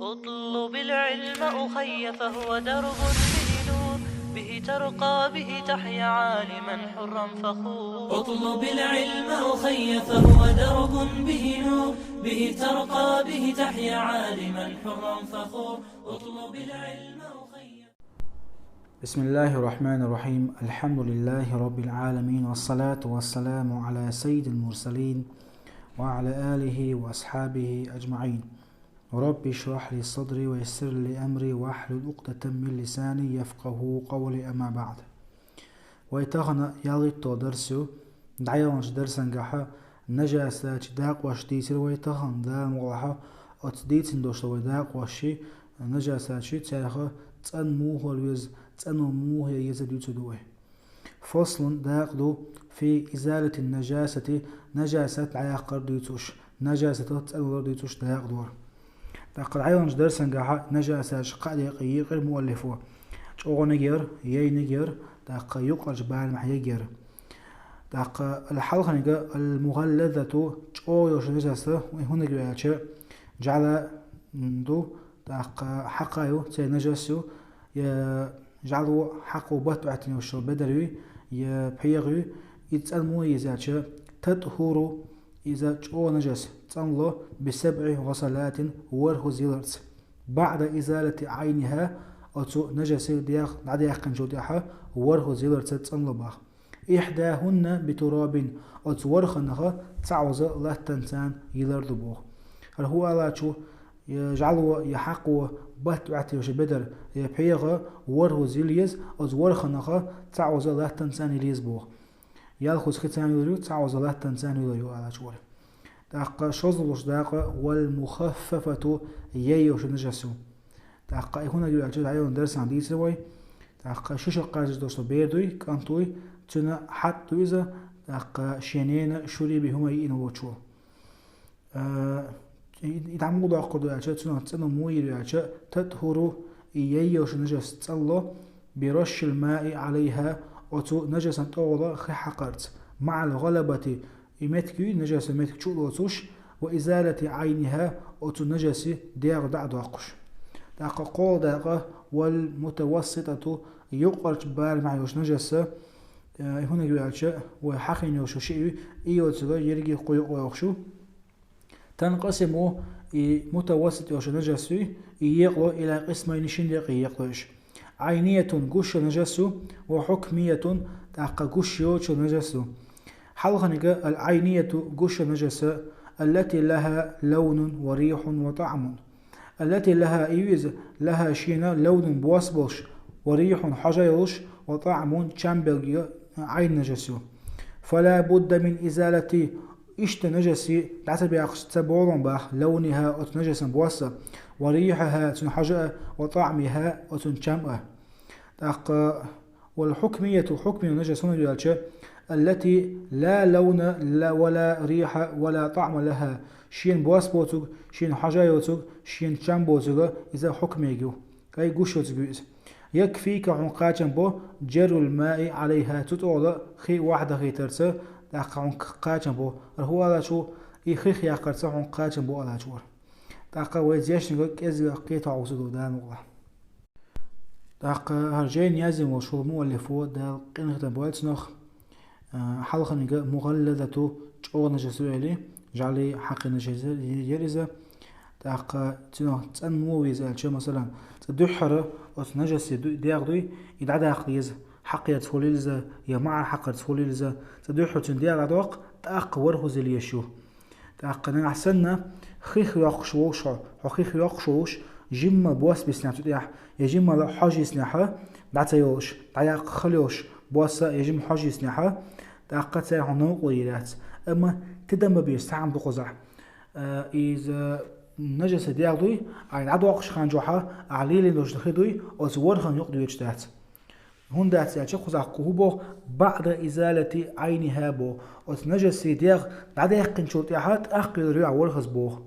اطلب العلم أخي فهو درب به نور، به ترقى به تحيا عالما حرا فخور. اطلب العلم أخي فهو درب به نور، به ترقى به تحيا عالما حرا فخور. اطلب العلم أخي. بسم الله الرحمن الرحيم. الحمد لله رب العالمين، والصلاة والسلام على سيد المرسلين وعلى آله وأصحابه أجمعين. رب اشرح لي صدري ويسر لي أمري واحلل عقدة من لساني يفقه قولي. أما بعد، ويتغنى ياليتو درسو دعيونش درسن جحا نجاسة داق واش ديتر ويتغن دا مغلحة أتديتن دوش ويداق واشي نجاسة شي تاريخ تنموه الوز تنموه يزديتو دوه. فصل داقدو في إزالة النجاسة نجاسة عياقر ديتوش نجاسة تنور ديتوش داقدور. داق العيونش درسن جحا نجاسة قاعد يقير مؤلفه شو نجر يي نجر داق يقرج بالمح يجر. داق الحلقة نجا المغلظة شو يوش نجاسة وهنا جالش جعل دو داق حقايو تي نجاسو يجعلوا حقو بطعتني وشو بدري يبيغي يتسلمو يزاتش تطهورو إذا شو نجس تنلو ب7 غسلات وره زيلرت بعد إزالة عينها أتو نجس دياخ نعديخ كنجوديها وره زيلرت تنلو باخ إحداهن بتراب أتو ورخنها تعوز لا تنسان يلرد بوخ. هو على شو يجعلوا يحقوا بطعتي وش بدر يبيغ وره زيليز أتو ورخنها تعوز لا تنسان يليز بوخ يالخوز ختان يوريو تعوز لا تنسان يوريو على شوار. داق شوزلوش داق والمخففة ييوش نجسو. داق هنا يو أجل عيون درس عن ديسوي. داق شوش قاجز دوستو بيردوي كانتوي تنا حتى إذا داق شينين شوري بهما يينو وشو. يتعمل داق دو أجل تنا مويرو أجل تطهرو ييوش نجس تالله برش الماء عليها أتو نجسا طولا خي حقرت مع الغلبة إمتكي نجس إمتك شولوتوش وإزالة عينها أتو نجسي ديغ دعداقش. داق قول داق والمتوسطة يقرج بال معيوش نجسة هنا يوالش وحقين يوشو شيء إيوتو يرجي قيوقشو تنقسم متوسط يوشو نجسي يقلو إلى قسمين شندق يقلوش. عينية قش نجسو وحكمية داق قش يوشو نجسو. حلقة نجا العينية قش نجسة التي لها لون وريح وطعم. التي لها إيوز لها شينا لون بواسبوش وريح حجيروش وطعم شامبرغ عين نجسو. فلا بد من إزالة إشت نجسي دعت بيقش تبورن باخ لونها أتنجسا بواسة وريحها تنحجأ وطعمها وتنشمأ. داق والحكمية حكم نجسون جالش التي لا لون لا ولا ريح ولا طعم لها شين بواس بوتوغ شين حجايوتوغ شين شامبوتوغ إذا حكميجو أي قشوتوغ. يكفيك عنقاچن بو جر الماء عليها تطول خي واحدة خي ترسه داق عنقاچن بو هو على شو يخيخ يقرص عنقاچن بو على شو داق ويزيش نقول كذا قيت عوزدو دا نقطة. داق هرجين يازم وشو مؤلفو دا قينه تبوالت نخ حلقة نجا مغلظة شو نجسوالي جعلي حق نجسة يرزة. داق تنو تنمويز الشيء مثلا تدحر نجس دياغدوي يدعى يز حق يتفوليلزة يا مع حق يتفوليلزة تدحر تندياغ دوق داق وره زليشو. داق نحسنا خيخ يقشوش حخيخ يقشوش جمة بواس بسناح تديح يجمة حاجي سناحة دعتيوش دعياق خليوش بواسة يجم حاجي سناحة داق تاعه نوقيلات أما تدم بيستعمل بقزح. إذا نجس دياغدوي عين عدوقش خانجوحة عليل دوش دخيدوي أو زورخن يقدو يجتات هون دات يأتي قزح قهوبو بعد إزالة عينها بو أو نجس دياغ دعديق قنشوتيحات أقل ريع ورخز بوه.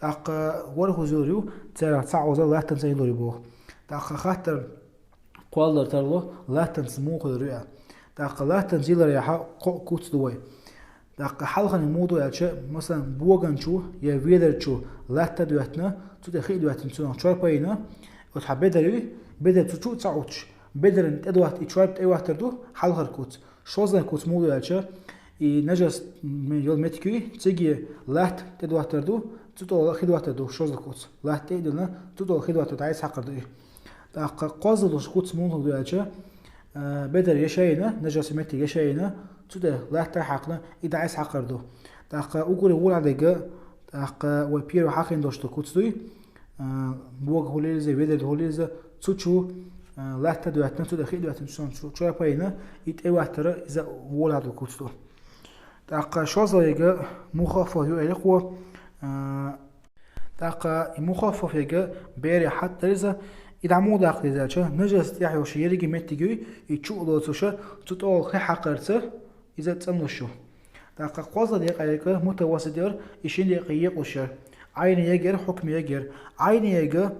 داق ورخز يوريو تارع تعوز لا تنسي دوري بوه. داق خاطر قوالر ترلو لا تنسموه الريع. داق لا تنزيل ريحة كوت دوي. دق حلقة الموضوع يالش مثلا بوغن شو يا فيدر شو لا تدواتنا تدخل دواتنا تنو شو بينا وتحبدري بدر تشو تعوتش بدر ادوات اتشارب اي واحد تردو حلقة الكوت شوزن كوت موضوع يالش نجس من يول متكوي تيجي لات تدوات تردو تطول خدوات تردو شوزن كوت لات تيدنا تطول خدوات تردو عايز حق تردو دق قازل كوت موضوع يالش بدر يشينا نجس متي يشينا تده لا تحقنا إذا عايز حقردو دق أقول ولا دقة دق وبيرو حقين دوشتو كوتسوي بوق هوليزة فيدر هوليزة تشو لا تدواتنا تده خير دواتنا شو باينا يتأواتر إذا ولا دو كوتسو دق شوزة يجا مخافة يو إلقوا دق مخافة يجا بيري حتى إذا إذا مو داخل ذاته نجس يحيى وشيرجي متجي يشوف لوتوشة تطول خي حقرته إذا تنوشوا دقة قوزة دقيقة متوسطير إشين دقيقة وشر عين يجر حكم يجر عين يجر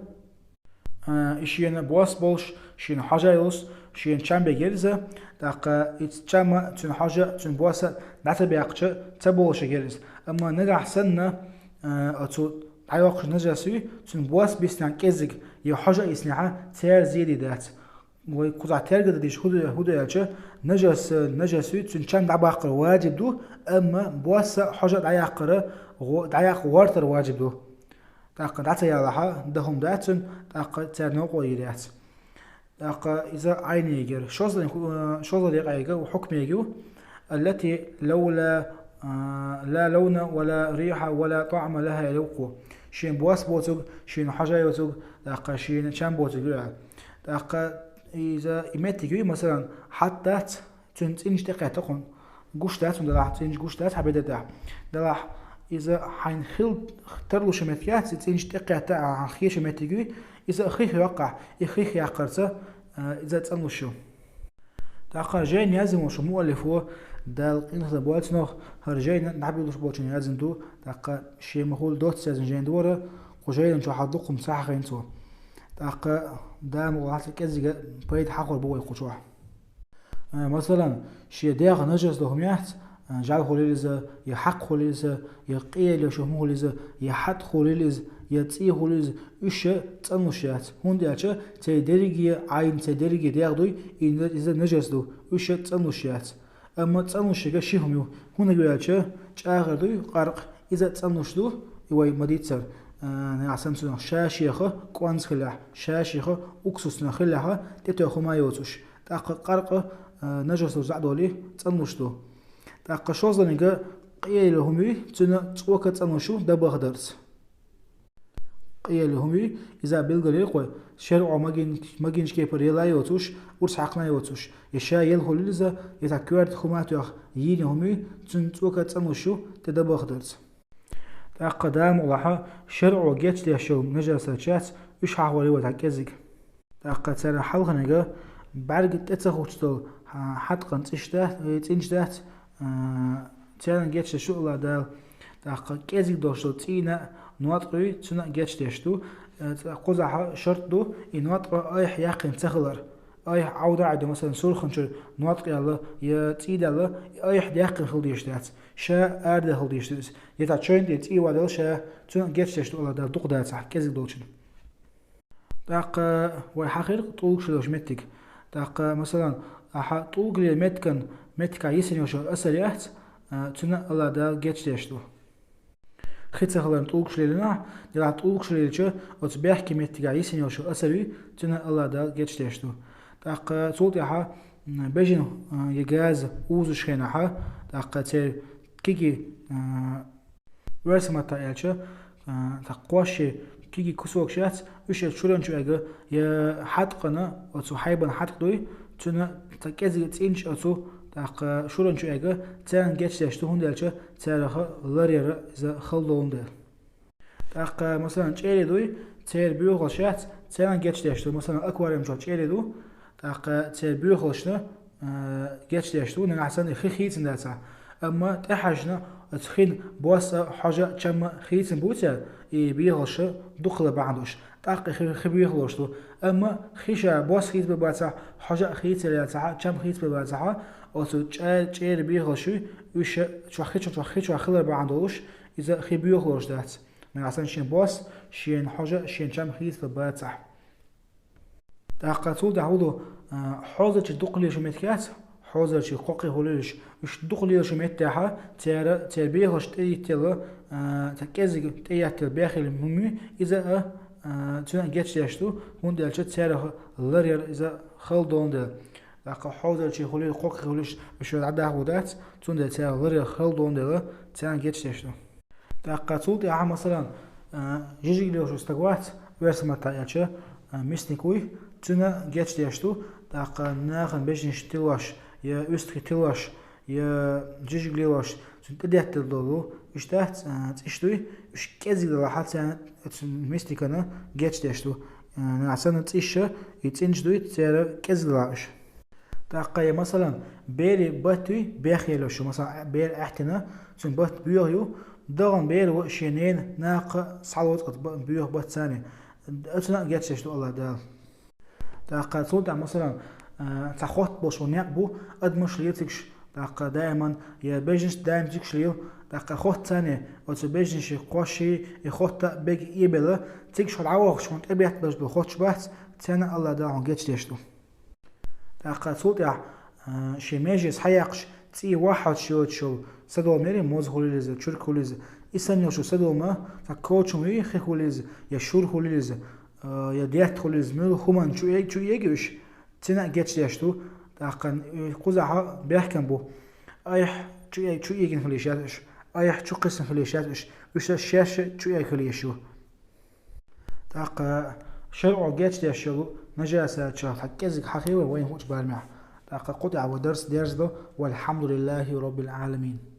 إشين بواس بولش شين حاجة يوس شين شام بيجرزة دقة إتشام تون حاجة تون بواسة نتبعقش تبولش جرز أما نجح سنة أتو عيوق نجسوي تون بواس بيسنان كزق يو حاجة يسنعها تير زيادة دات وكذا ترجع ديش هدا يالش نجسوي تون شام دعاقر واجب دو أما بواس حاجة دعاق وارتر واجب دو دقة دعتا يالها دهم داتن دقة ترنوق ويرات دقة إذا عين يجر شوزة دقيقة وحكم يجو التي لولا لا لون ولا ريحة ولا طعم لها يلوقو شين بواس بوتوغ شين حاجة يوتوغ دقة شين شام بوتوغ دقة إذا إمتى مثلا حتى تنتج دقيقة تكون قشتات ولا تنتج قشتات حبيت ده إذا حين خل ترلو شمتيات تنتج دقيقة عن خيش متى إذا خيخ يوقع يخيخ يعقرته إذا تسألوا شو دقة جاي يازم وشو مؤلف هو دال قينة بوالتنا هرجينا نعبي دوش بوالتنا يازم دو دقة شيء مهول دوت سازن جين دورة وجاي نشوف حدوق مساحة خينتو دقة دام وعطت كذا بيد حقول بوي قشوع مثلا شيء داغ نجس لهم يحت جعل خليلزة يحق خليلزة يقيل يشوفه خليلزة يحد خليلز يتسي خليلز إيش تنوشيات هون دياتش تدريجي عين تدريجي داغ دوي إذا نجس دو إيش تنوشيات أما تنوشيك شيهم يو هون دياتش جاغر دوي قرق إذا تنوش دو يوي مديتر نعسم سنا شاشيخه قوانز خلاح شاشيخه أكسوسنا خلاها تتوخو ما يوتوش دق قرق نجس دو زعدولي تنوش دو دق شوزنيغا قيل همي تنا تسوك تنوشو دبا درس قيل همي إذا بلغلي قوي شرع ماجينش كيبر يلا يوتوش ورس حقنا يوتوش يشا يلخو للزا يتكوارد خماتو ييني همي تسوك تنوشو تدبا درس قدام الله شرع جت ليشو نجاسة شات إيش حاولي وتعكزك ترى حلقة نجا بعد تتخوتل حد قنت إشتات ترى جت شو الله دال كزك دوشتو تينا نواتقي تنا جت ليشتو قزح شرط دو ينواتق أي حياقين تخلر أي عودة عدو مثلا سرخنشر نواتقي الله يا تيدا الله أي حياقين خلديشتات شا أرده خلديشتات يتعشين دي وادل شا تون جتشتو الله دال دوق داتح كزك دوشن داق وحقيق طولق شلوش متك داق مثلا طولق لي متكا يسنيوش أسريات تون الله دال جتشتو خيتها خلان طولق شليلنا دل طولق شليلش وتبيح كمتكا يسنيوش أسري تون الله دال جتشتو داق طولق بجن يجاز اوزش خينها داق تير كيكي ورسمة تايلشة تقواشي كيكي كسوك شات وش شلون شو أجا يا حد قنا أو حيبان حد دوي تنا تكذب تينش أو داق شلون شو أجا تان جتش تشتهون دالشة تارخ لريرة إذا خلدون دال داق مثلا تشيلي دوي تير بيوغل شات تان جتش تشتو مثلا أكواريوم شو تشيلي دو داق تير بيوغل شنا جتش تشتو نحسن خيخيتن دالسا أما تحجنا تخين بواس حاجة كم خيتن بوتا بيغلش دخل بعدوش تاقي خبيه خلوشتو اما خيشا بوس خيت بباتع حاجة خيت لاتع كم خيت بباتع او تو تشير بيخلشو وش شو خلر بعندوش اذا خبيه خلوش دات من عشان شين بوس شين حاجة شين كم خيت بباتع تاقاتو دعودو حوزة تدقلي شميتكات حوزة شي قوقي هوليش مش دقلي شميتها تير بيخلش تيلا تكزي تيات الباخل ممي إذا تون جتش يشتو هون دلشة تيره لرير إذا خلدون دل لقى حوزة شي خلي قوقي هوليش مش عدا هودات تون دل تيره لرير خلدون دل تون جتش يشتو لقى تود يا مثلا جيجي ليوش استقوات ورسمة ياتش مستنكوي تون جتش يشتو لقى ناخن بيجنش تلواش يا أستري تلواش يا جيجي ليوش تديت الدولو مش تحت تشتوي مش كذي راحت يعني مستيكنا جاتش تشتو عشان تيشة يتنجدوي ترى كذي راش تاقي مثلا بيري باتوي بيخيلو شو مثلا بير احتنا ثم بات بيوهيو دغن بير وشينين ناق صعوت بيوه بات ثاني اتنا جاتش تشتو الله دال تاقي صوت مثلا تاخوت بوش ونيقبو ادمش ليتكش دقة دائما يا بيجنش دائما تكشليو دقة خوت ثانية وتو بيجنش قوشي يخوت بيج يبلا تكشل عوق شون تبيت بس بخوتش بحث تانا الله داعون جيتش تشتو دقة صوت يا شماجس حيقش تي واحد شو سدو ميري موز هوليز تشرك هوليز إسانيو شو سدو ما فكوتش مي خي هوليز يا شور هوليز يا ديت هوليز ميل همان شو يجوش تانا جيتش تشتو لكن قزحة بيحكم بو أيح شو يجين خليشاتش أيح شو قسم خليشاتش وش الشاشة شو يخليشوا تاق شرع جاتش تشلو نجاسة شاف حكزك حقيقة وين هو تبارمع تاق قطع ودرس درس ده والحمد لله رب العالمين.